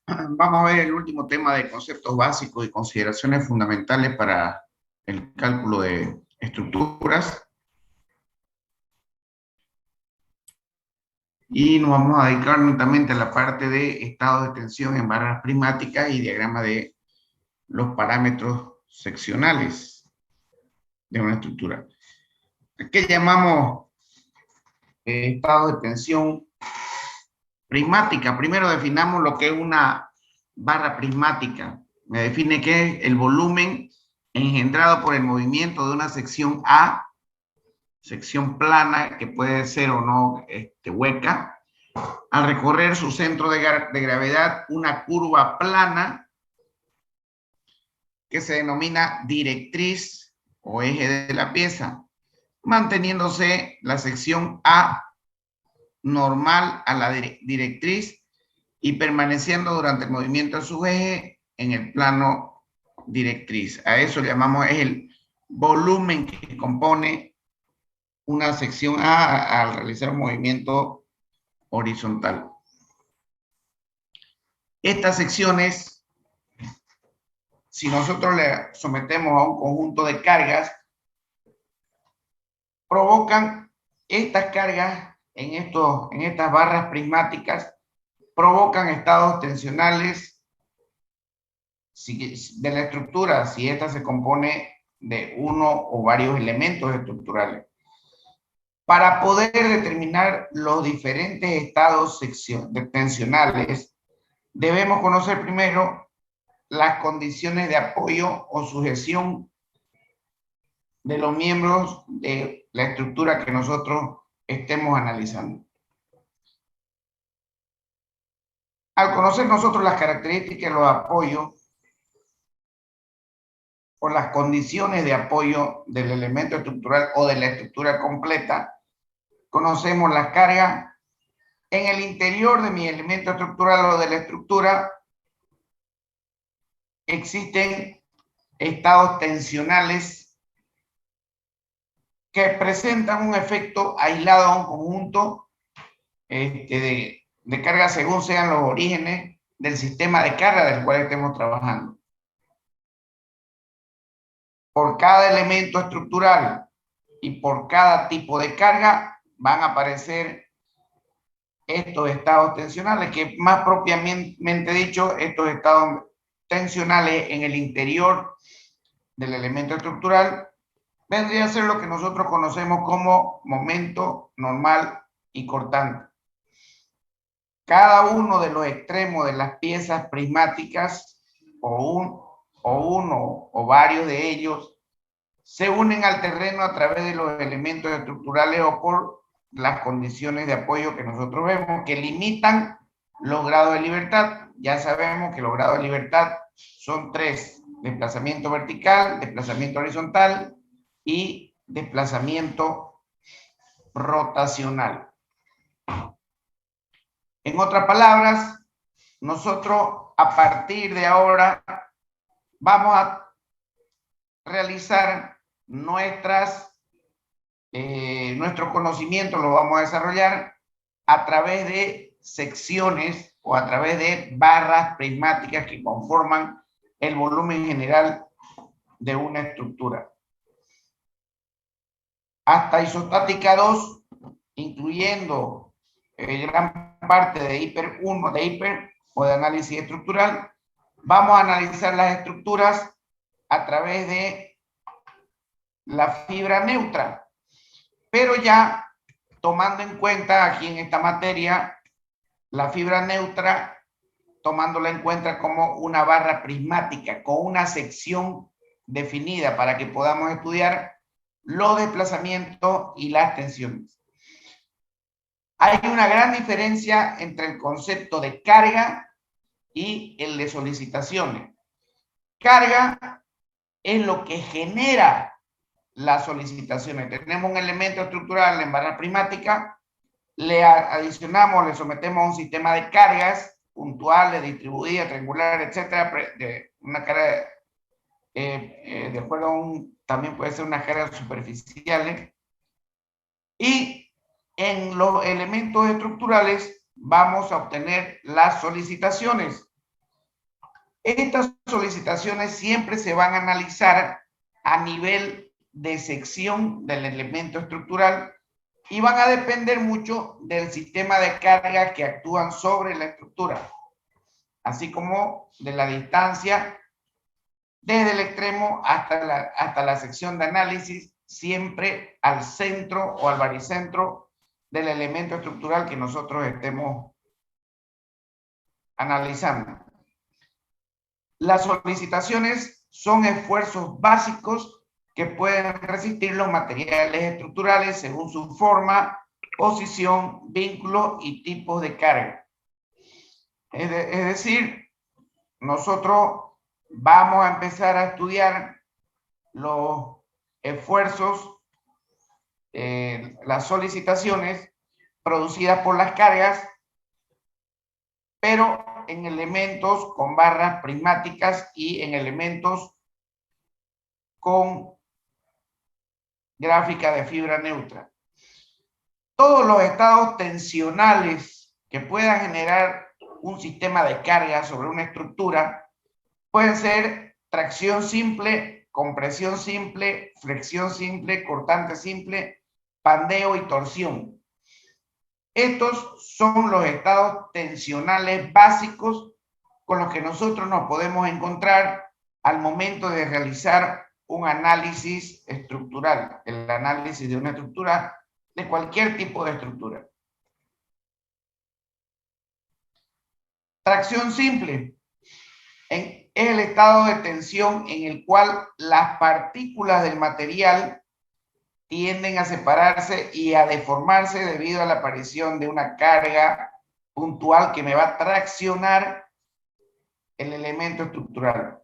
Vamos a ver el último tema de conceptos básicos y consideraciones fundamentales para el cálculo de estructuras. Y nos vamos a dedicar únicamente a la parte de estados de tensión en barras prismáticas y diagrama de los parámetros seccionales de una estructura. ¿Qué llamamos estado de tensión prismática? Primero definamos lo que es una barra prismática. Me define qué es el volumen engendrado por el movimiento de una sección A, sección plana, que puede ser o no hueca, al recorrer su centro de gravedad, una curva plana que se denomina directriz o eje de la pieza, manteniéndose la sección A normal a la directriz y permaneciendo durante el movimiento de su eje en el plano directriz. A eso le llamamos el volumen que compone una sección A al realizar un movimiento horizontal. Estas secciones, si nosotros le sometemos a un conjunto de cargas, provocan estas cargas en estas barras prismáticas, provocan estados tensionales de la estructura, si esta se compone de uno o varios elementos estructurales. Para poder determinar los diferentes estados tensionales, debemos conocer primero las condiciones de apoyo o sujeción de los miembros de la estructura que nosotros estemos analizando. Al conocer nosotros las características de los apoyos o las condiciones de apoyo del elemento estructural o de la estructura completa, conocemos las cargas en el interior de mi elemento estructural o de la estructura. Existen estados tensionales que presentan un efecto aislado a un conjunto de carga según sean los orígenes del sistema de carga del cual estemos trabajando. Por cada elemento estructural y por cada tipo de carga van a aparecer estos estados tensionales, que más propiamente dicho, estos estados tensionales en el interior del elemento estructural vendría a ser lo que nosotros conocemos como momento normal y cortante. Cada uno de los extremos de las piezas prismáticas o uno o varios de ellos se unen al terreno a través de los elementos estructurales o por las condiciones de apoyo que nosotros vemos, que limitan los grados de libertad. Ya sabemos que los grados de libertad son tres: desplazamiento vertical, desplazamiento horizontal y desplazamiento rotacional. En otras palabras, nosotros a partir de ahora vamos a realizar nuestro conocimiento, lo vamos a desarrollar a través de secciones o a través de barras prismáticas que conforman el volumen general de una estructura. Hasta isostática 2, incluyendo gran parte de hiper 1, de hiper o de análisis estructural, vamos a analizar las estructuras a través de la fibra neutra, pero ya tomando en cuenta aquí en esta materia la fibra neutra, tomándola en cuenta como una barra prismática con una sección definida para que podamos estudiar los desplazamientos y las tensiones. Hay una gran diferencia entre el concepto de carga y el de solicitaciones. Carga es lo que genera las solicitaciones. Tenemos un elemento estructural en barra prismática, le adicionamos, le sometemos a un sistema de cargas puntuales, distribuidas, triangulares, etcétera, de una carga de acuerdo a también puede ser una carga superficiales. Y en los elementos estructurales vamos a obtener las solicitaciones. Estas solicitaciones siempre se van a analizar a nivel de sección del elemento estructural y van a depender mucho del sistema de carga que actúan sobre la estructura, así como de la distancia desde el extremo hasta la sección de análisis, siempre al centro o al baricentro del elemento estructural que nosotros estemos analizando. Las solicitaciones son esfuerzos básicos que pueden resistir los materiales estructurales según su forma, posición, vínculo y tipos de carga. Es decir, nosotros vamos a empezar a estudiar los esfuerzos, las solicitaciones producidas por las cargas, pero en elementos con barras prismáticas y en elementos con gráfica de fibra neutra. Todos los estados tensionales que puedan generar un sistema de carga sobre una estructura pueden ser tracción simple, compresión simple, flexión simple, cortante simple, pandeo y torsión. Estos son los estados tensionales básicos con los que nosotros nos podemos encontrar al momento de realizar un análisis estructural, el análisis de una estructura, de cualquier tipo de estructura. Tracción simple es el estado de tensión en el cual las partículas del material tienden a separarse y a deformarse debido a la aparición de una carga puntual que me va a traccionar el elemento estructural.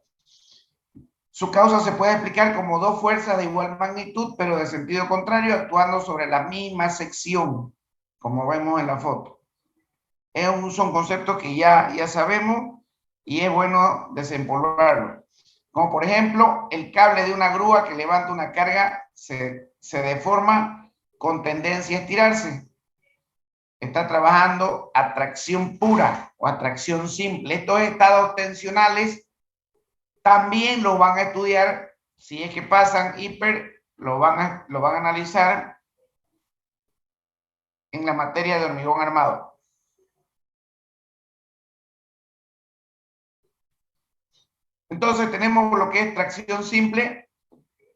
Su causa se puede explicar como dos fuerzas de igual magnitud, pero de sentido contrario, actuando sobre la misma sección, como vemos en la foto. Son conceptos que ya sabemos y es bueno desempolvarlo. Como por ejemplo, el cable de una grúa que levanta una carga se deforma con tendencia a estirarse. Está trabajando a tracción pura o a tracción simple. Estos estados tensionales también lo van a estudiar, si es que pasan hiper, lo van a analizar en la materia de hormigón armado. Entonces tenemos lo que es tracción simple.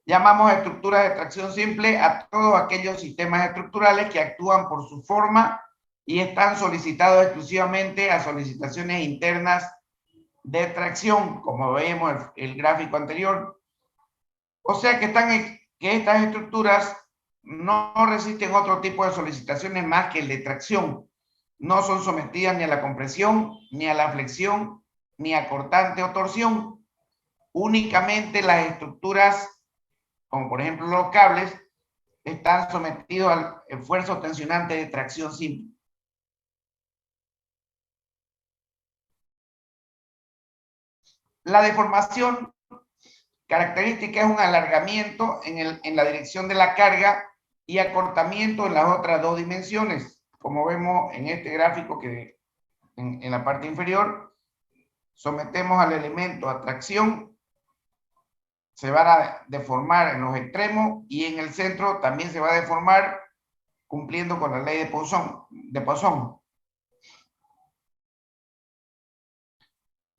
Llamamos estructuras de tracción simple a todos aquellos sistemas estructurales que actúan por su forma y están solicitados exclusivamente a solicitaciones internas de tracción, como vemos el gráfico anterior. O sea que estas estructuras no resisten otro tipo de solicitaciones más que el de tracción. No son sometidas ni a la compresión, ni a la flexión, ni a cortante o torsión. Únicamente las estructuras, como por ejemplo los cables, están sometidos al esfuerzo tensionante de tracción simple. La deformación característica es un alargamiento en la dirección de la carga y acortamiento en las otras dos dimensiones, como vemos en este gráfico que en la parte inferior sometemos al elemento a tracción, se van a deformar en los extremos y en el centro también se va a deformar cumpliendo con la ley de Poisson.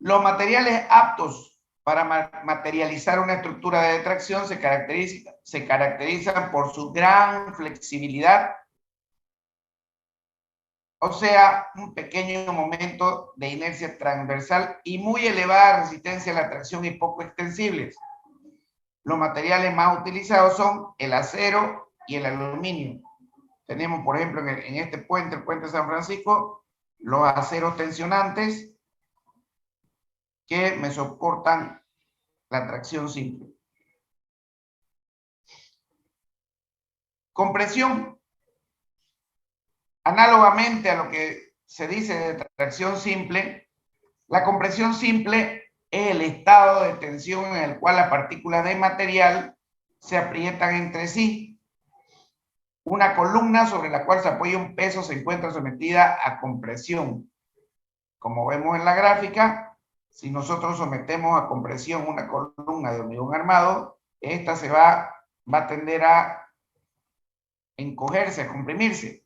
Los materiales aptos para materializar una estructura de tracción se caracterizan por su gran flexibilidad, o sea, un pequeño momento de inercia transversal y muy elevada resistencia a la tracción y poco extensibles. Los materiales más utilizados son el acero y el aluminio. Tenemos, por ejemplo, en este puente, el puente de San Francisco, los aceros tensionantes que me soportan la tracción simple. Compresión. Análogamente a lo que se dice de tracción simple, la compresión simple es el estado de tensión en el cual las partículas de material se aprietan entre sí. Una columna sobre la cual se apoya un peso se encuentra sometida a compresión. Como vemos en la gráfica, si nosotros sometemos a compresión una columna de hormigón armado, esta va a tender a encogerse, a comprimirse.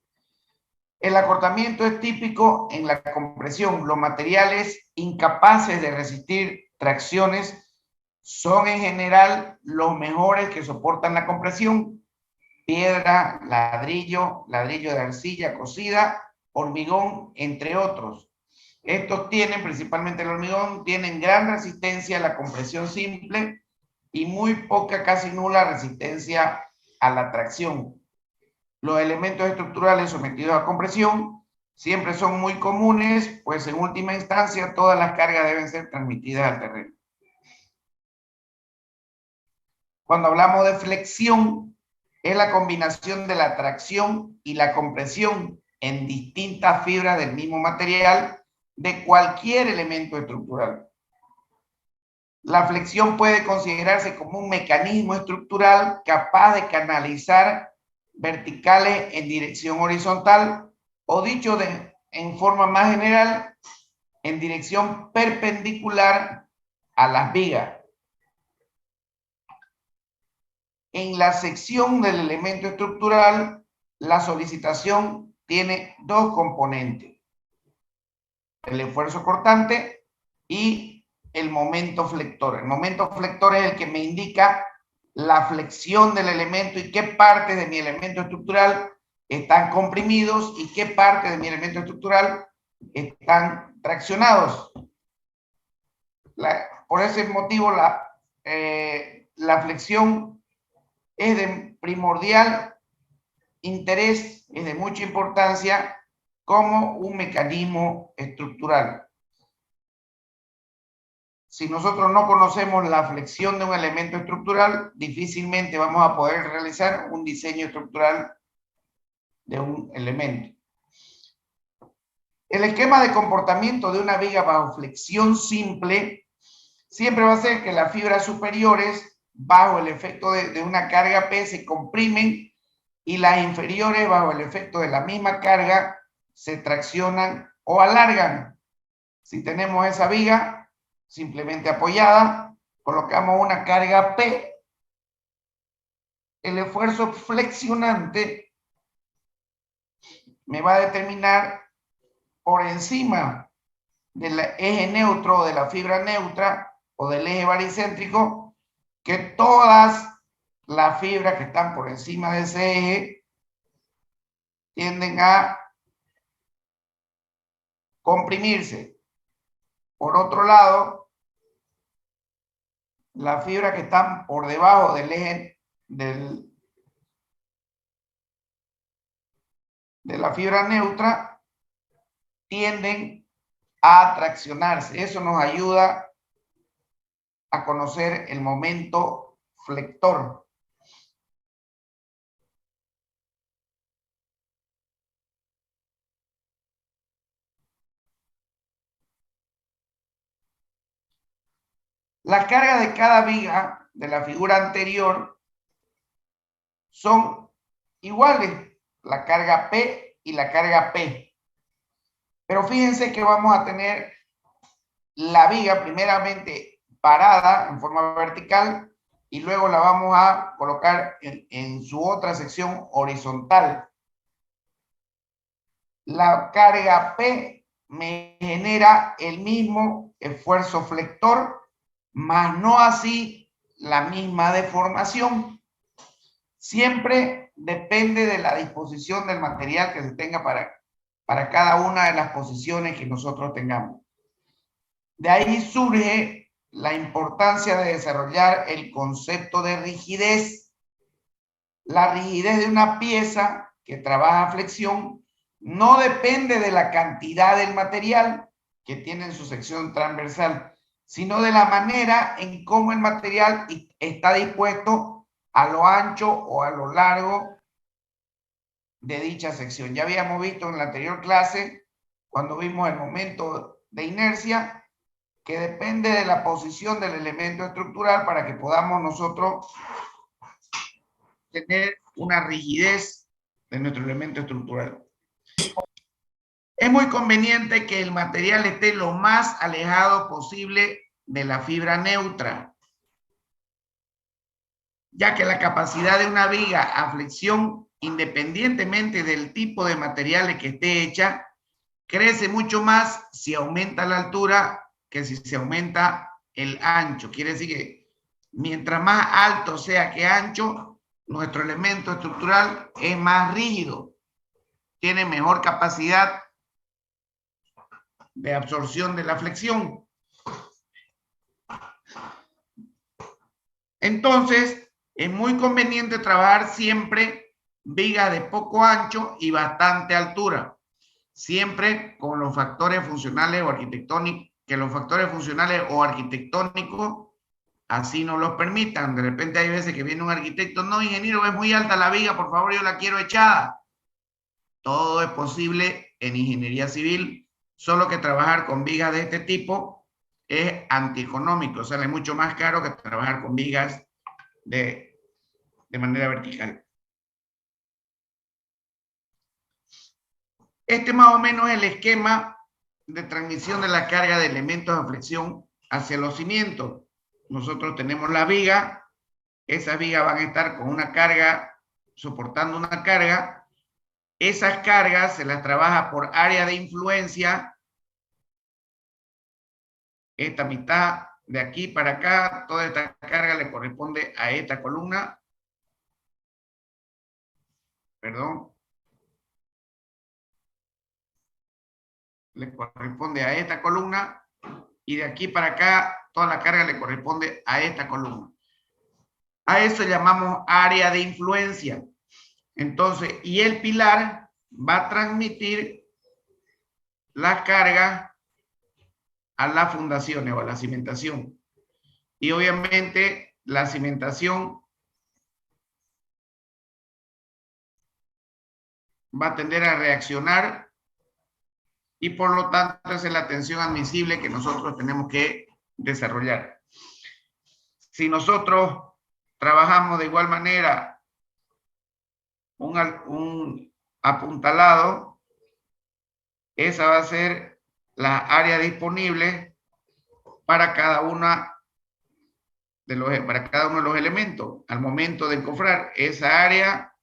El acortamiento es típico en la compresión. Los materiales incapaces de resistir tracciones son en general los mejores que soportan la compresión. Piedra, ladrillo, ladrillo de arcilla cocida, hormigón, entre otros. Estos tienen, principalmente el hormigón, tienen gran resistencia a la compresión simple y muy poca, casi nula resistencia a la tracción. Los elementos estructurales sometidos a compresión siempre son muy comunes, pues en última instancia todas las cargas deben ser transmitidas al terreno. Cuando hablamos de flexión, es la combinación de la tracción y la compresión en distintas fibras del mismo material de cualquier elemento estructural. La flexión puede considerarse como un mecanismo estructural capaz de canalizar verticales en dirección horizontal, o dicho en forma más general, en dirección perpendicular a las vigas. En la sección del elemento estructural, la solicitación tiene dos componentes: el esfuerzo cortante y el momento flector. El momento flector es el que me indica la flexión del elemento y qué partes de mi elemento estructural están comprimidos y qué partes de mi elemento estructural están traccionados. Por ese motivo, la flexión es de primordial interés, es de mucha importancia como un mecanismo estructural. Si nosotros no conocemos la flexión de un elemento estructural, difícilmente vamos a poder realizar un diseño estructural de un elemento. El esquema de comportamiento de una viga bajo flexión simple siempre va a ser que las fibras superiores, bajo el efecto de una carga P, se comprimen y las inferiores, bajo el efecto de la misma carga, se traccionan o alargan. Si tenemos esa viga simplemente apoyada, colocamos una carga P, el esfuerzo flexionante me va a determinar por encima del eje neutro, de la fibra neutra o del eje baricéntrico, que todas las fibras que están por encima de ese eje tienden a comprimirse. Por otro lado, las fibras que están por debajo del eje de la fibra neutra tienden a traccionarse. Eso nos ayuda a conocer el momento flector. Las cargas de cada viga de la figura anterior son iguales, la carga P y la carga P. Pero fíjense que vamos a tener la viga primeramente parada en forma vertical y luego la vamos a colocar en su otra sección horizontal. La carga P me genera el mismo esfuerzo flector, mas no así la misma deformación. Siempre depende de la disposición del material que se tenga para cada una de las posiciones que nosotros tengamos. De ahí surge la importancia de desarrollar el concepto de rigidez. La rigidez de una pieza que trabaja flexión no depende de la cantidad del material que tiene en su sección transversal, sino de la manera en cómo el material está dispuesto a lo ancho o a lo largo de dicha sección. Ya habíamos visto en la anterior clase, cuando vimos el momento de inercia, que depende de la posición del elemento estructural para que podamos nosotros tener una rigidez de nuestro elemento estructural. Es muy conveniente que el material esté lo más alejado posible de la fibra neutra, ya que la capacidad de una viga a flexión, independientemente del tipo de materiales que esté hecha, crece mucho más si aumenta la altura que si se aumenta el ancho. Quiere decir que mientras más alto sea que ancho, nuestro elemento estructural es más rígido, tiene mejor capacidad de absorción de la flexión. Entonces, es muy conveniente trabajar siempre vigas de poco ancho y bastante altura, siempre con los factores funcionales o arquitectónicos, que los factores funcionales o arquitectónicos así nos los permitan. De repente hay veces que viene un arquitecto, no, ingeniero, es muy alta la viga, por favor, yo la quiero echada. Todo es posible en ingeniería civil, solo que trabajar con vigas de este tipo es antieconómico, sale mucho más caro que trabajar con vigas de manera vertical. Este más o menos es el esquema de transmisión de la carga de elementos de flexión hacia los cimientos. Nosotros tenemos la viga, esas vigas van a estar con una carga, soportando una carga. Esas cargas se las trabaja por área de influencia. Esta mitad de aquí para acá, toda esta carga le corresponde a esta columna. Perdón. Le corresponde a esta columna. Y de aquí para acá, toda la carga le corresponde a esta columna. A eso llamamos área de influencia. Entonces, y el pilar va a transmitir la carga a las fundaciones o a la cimentación. Y obviamente la cimentación va a tender a reaccionar y por lo tanto esa es la tensión admisible que nosotros tenemos que desarrollar. Si nosotros trabajamos de igual manera un apuntalado, esa va a ser la área disponible para cada una para cada uno de los elementos. Al momento de encofrar esa área,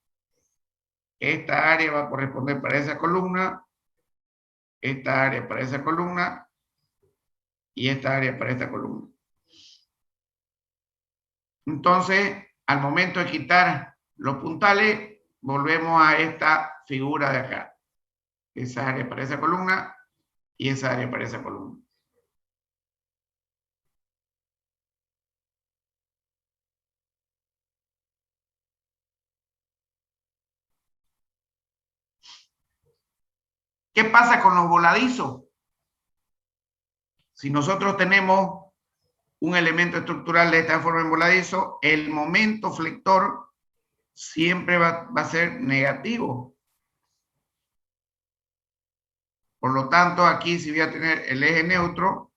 esta área va a corresponder para esa columna, esta área para esa columna y esta área para esta columna. Entonces, al momento de quitar los puntales, volvemos a esta figura de acá. Esa área para esa columna y esa área para esa columna. ¿Qué pasa con los voladizos? Si nosotros tenemos un elemento estructural de esta forma en voladizo, el momento flector siempre va a ser negativo. Por lo tanto, aquí si voy a tener el eje neutro,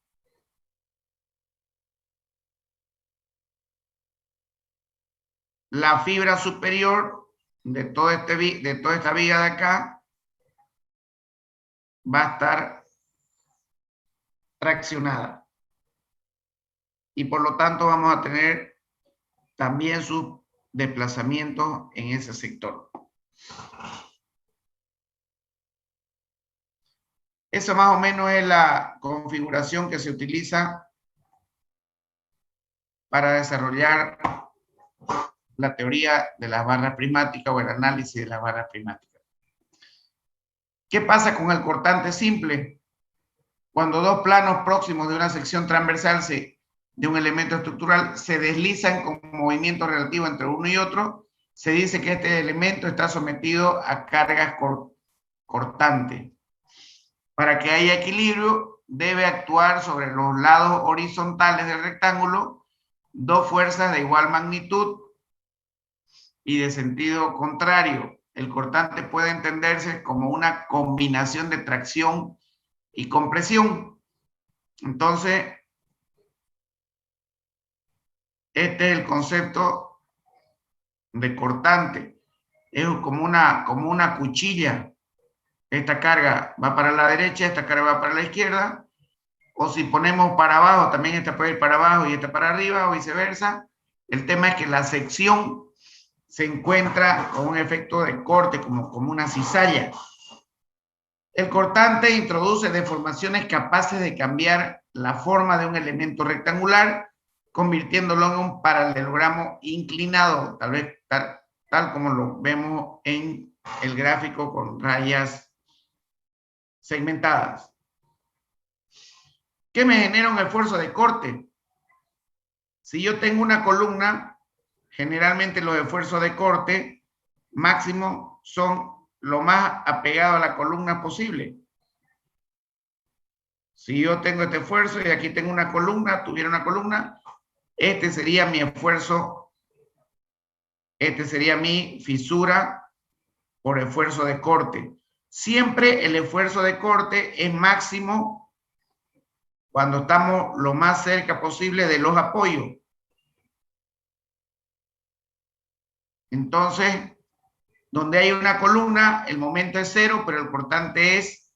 la fibra superior de toda esta viga de acá va a estar traccionada. Y por lo tanto vamos a tener también sus desplazamientos en ese sector. Esa más o menos es la configuración que se utiliza para desarrollar la teoría de las barras prismáticas o el análisis de las barras prismáticas. ¿Qué pasa con el cortante simple? Cuando dos planos próximos de una sección transversal de un elemento estructural se deslizan con movimiento relativo entre uno y otro, se dice que este elemento está sometido a cargas cortantes. Para que haya equilibrio, debe actuar sobre los lados horizontales del rectángulo dos fuerzas de igual magnitud y de sentido contrario. El cortante puede entenderse como una combinación de tracción y compresión. Entonces, este es el concepto de cortante. Es como una cuchilla. esta carga va para la derecha, esta carga va para la izquierda, o si ponemos para abajo, también esta puede ir para abajo y esta para arriba, o viceversa. El tema es que la sección se encuentra con un efecto de corte, como una cizalla. El cortante introduce deformaciones capaces de cambiar la forma de un elemento rectangular, convirtiéndolo en un paralelogramo inclinado, tal vez tal como lo vemos en el gráfico con rayas segmentadas. ¿Qué me genera un esfuerzo de corte? Si yo tengo una columna, generalmente los esfuerzos de corte máximo son lo más apegado a la columna posible. Si yo tengo este esfuerzo y aquí tengo una columna, tuviera una columna, este sería mi esfuerzo, este sería mi fisura por esfuerzo de corte. Siempre el esfuerzo de corte es máximo cuando estamos lo más cerca posible de los apoyos. Entonces, donde hay una columna, el momento es 0, pero el cortante es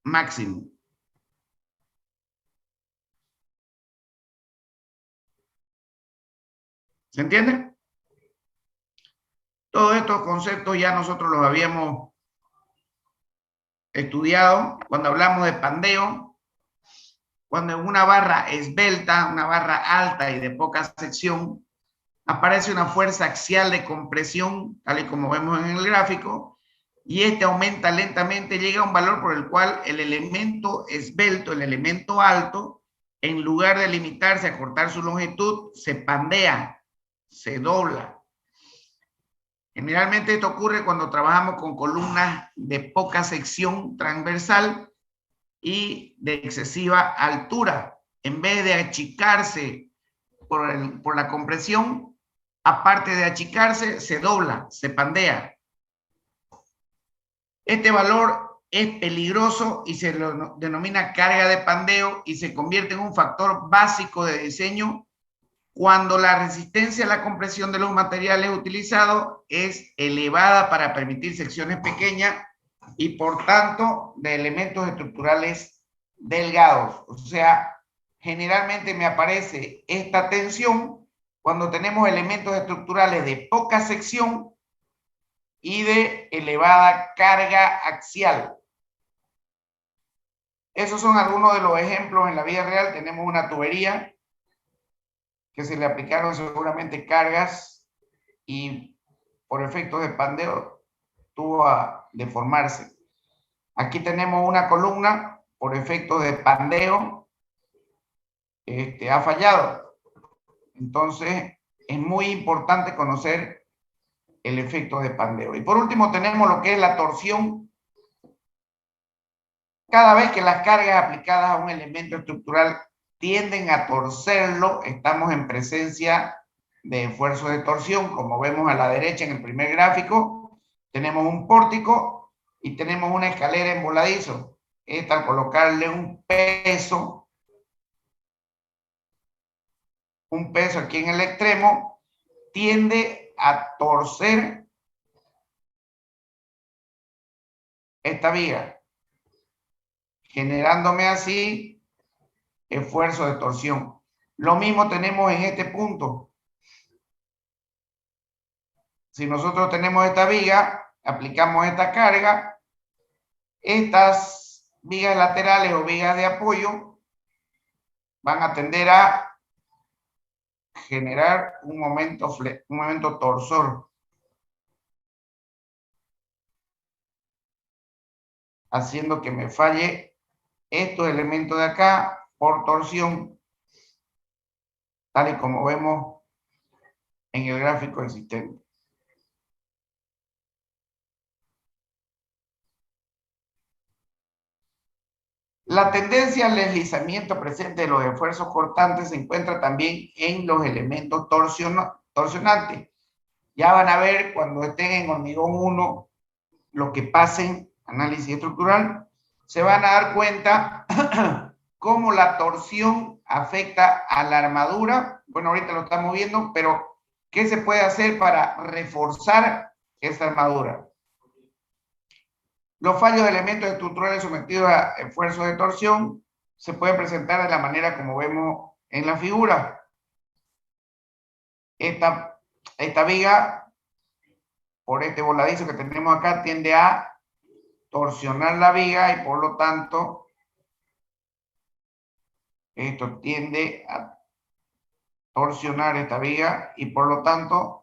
máximo. ¿Se entiende? Todos estos conceptos ya nosotros los habíamos estudiado cuando hablamos de pandeo. Cuando en una barra esbelta, una barra alta y de poca sección, aparece una fuerza axial de compresión, tal y como vemos en el gráfico, y este aumenta lentamente, llega a un valor por el cual el elemento esbelto, el elemento alto, en lugar de limitarse a cortar su longitud, se pandea, se dobla. Generalmente esto ocurre cuando trabajamos con columnas de poca sección transversal y de excesiva altura. En vez de achicarse por la compresión, aparte de achicarse, se dobla, se pandea. Este valor es peligroso y se lo denomina carga de pandeo y se convierte en un factor básico de diseño cuando la resistencia a la compresión de los materiales utilizados es elevada para permitir secciones pequeñas y por tanto de elementos estructurales delgados. O sea, generalmente me aparece esta tensión cuando tenemos elementos estructurales de poca sección y de elevada carga axial. Esos son algunos de los ejemplos en la vida real. Tenemos una tubería que se le aplicaron seguramente cargas y por efectos de pandeo tuvo a deformarse. Aquí tenemos una columna por efectos de pandeo, ha fallado. Entonces es muy importante conocer el efecto de pandeo. Y por último tenemos lo que es la torsión. Cada vez que las cargas aplicadas a un elemento estructural tienden a torcerlo, estamos en presencia de esfuerzo de torsión. Como vemos a la derecha en el primer gráfico, tenemos un pórtico y tenemos una escalera en voladizo. Esta, al colocarle un peso aquí en el extremo, tiende a torcer esta viga, generándome así esfuerzo de torsión. Lo mismo tenemos en este punto. Si nosotros tenemos esta viga, aplicamos esta carga, estas vigas laterales o vigas de apoyo van a tender a generar un momento torsor, haciendo que me falle estos elementos de acá por torsión, tal y como vemos en el gráfico existente. La tendencia al deslizamiento presente de los esfuerzos cortantes se encuentra también en los elementos torsionantes. Ya van a ver cuando estén en hormigón 1 lo que pasen, análisis estructural, se van a dar cuenta cómo la torsión afecta a la armadura. Bueno, ahorita lo estamos viendo, pero ¿qué se puede hacer para reforzar esta armadura? Los fallos de elementos estructurales sometidos a esfuerzos de torsión se pueden presentar de la manera como vemos en la figura. Esta viga, por este voladizo que tenemos acá, tiende a torsionar la viga y por lo tanto esto tiende a torsionar esta viga y por lo tanto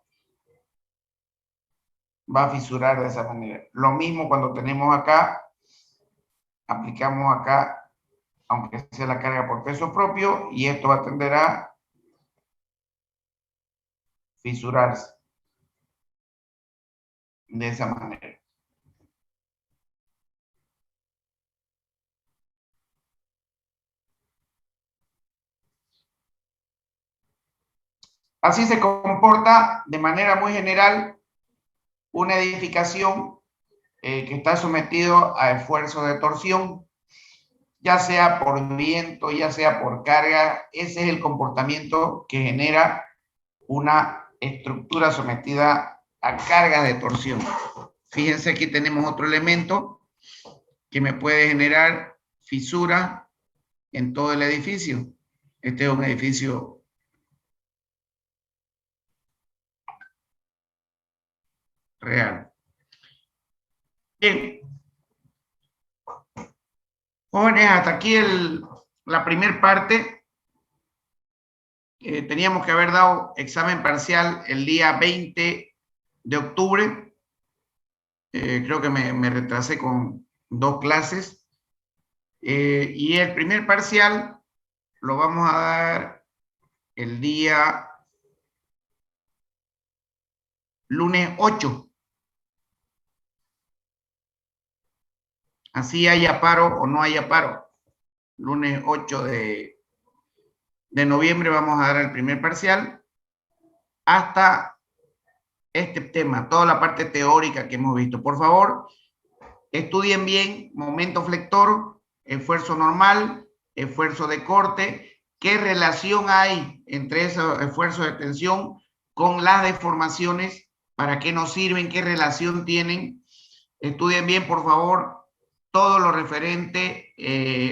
va a fisurar de esa manera. Lo mismo cuando tenemos acá, aplicamos acá, aunque sea la carga por peso propio, y esto va a tender a fisurarse de esa manera. Así se comporta de manera muy general una edificación que está sometido a esfuerzo de torsión, ya sea por viento, ya sea por carga. Ese es el comportamiento que genera una estructura sometida a cargas de torsión. Fíjense, aquí tenemos otro elemento que me puede generar fisura en todo el edificio. Este es un edificio real. Bien. Jóvenes, hasta aquí la primera parte. Teníamos que haber dado examen parcial el día 20 de octubre. Creo que me retrasé con 2 clases. Y el primer parcial lo vamos a dar el día lunes 8. Así haya paro o no haya paro. Lunes 8 de noviembre vamos a dar el primer parcial hasta este tema, toda la parte teórica que hemos visto. Por favor, estudien bien momento flector, esfuerzo normal, esfuerzo de corte, qué relación hay entre esos esfuerzos de tensión con las deformaciones, para qué nos sirven, qué relación tienen. Estudien bien, por favor, todo lo referente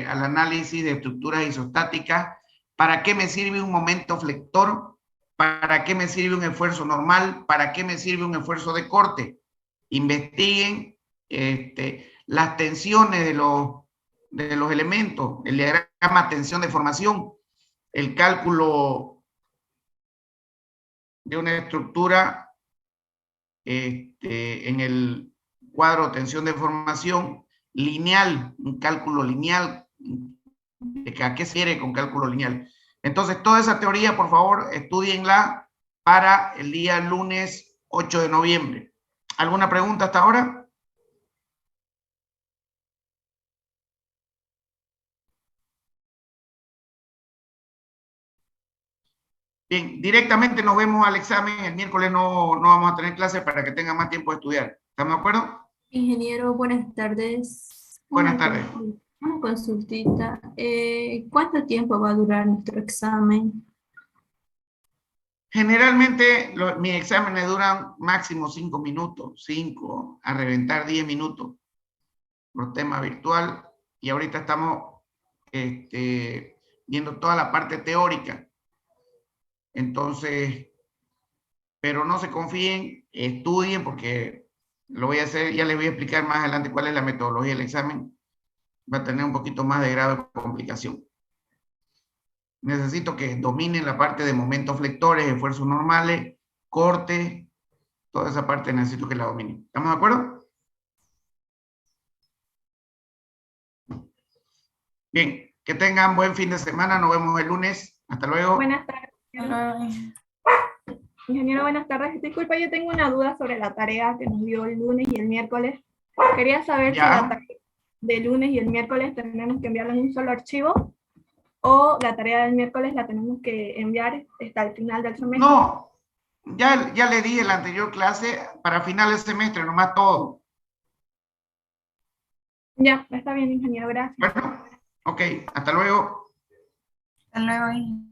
al análisis de estructuras isostáticas. ¿Para qué me sirve un momento flector? ¿Para qué me sirve un esfuerzo normal? ¿Para qué me sirve un esfuerzo de corte? Investiguen las tensiones de los elementos, el diagrama tensión-deformación, el cálculo de una estructura en el cuadro tensión-deformación lineal, un cálculo lineal. ¿A qué se refiere con cálculo lineal? Entonces, toda esa teoría, por favor, estudienla para el día lunes 8 de noviembre. ¿Alguna pregunta hasta ahora? Bien, directamente nos vemos al examen. El miércoles no vamos a tener clases para que tengan más tiempo de estudiar. ¿Estamos de acuerdo? Ingeniero, buenas tardes. Buenas tardes. Una consultita. ¿Cuánto tiempo va a durar nuestro examen? Generalmente mis exámenes duran máximo 5 minutos, 5 a reventar 10 minutos por tema virtual, y ahorita estamos viendo toda la parte teórica. Entonces, pero no se confíen, estudien, porque lo voy a hacer, ya les voy a explicar más adelante cuál es la metodología del examen. Va a tener un poquito más de grado de complicación. Necesito que dominen la parte de momentos flectores, esfuerzos normales, corte, toda esa parte necesito que la dominen. ¿Estamos de acuerdo? Bien, que tengan buen fin de semana, nos vemos el lunes. Hasta luego. Buenas tardes. Ingeniero, buenas tardes. Disculpa, yo tengo una duda sobre la tarea que nos dio el lunes y el miércoles. Quería saber si la tarea de lunes y el miércoles tenemos que enviarla en un solo archivo, o la tarea del miércoles la tenemos que enviar hasta el final del semestre. No, ya le di en la anterior clase para final de semestre, nomás todo. Ya, está bien, ingeniero, gracias. Bueno, ok, hasta luego. Hasta luego.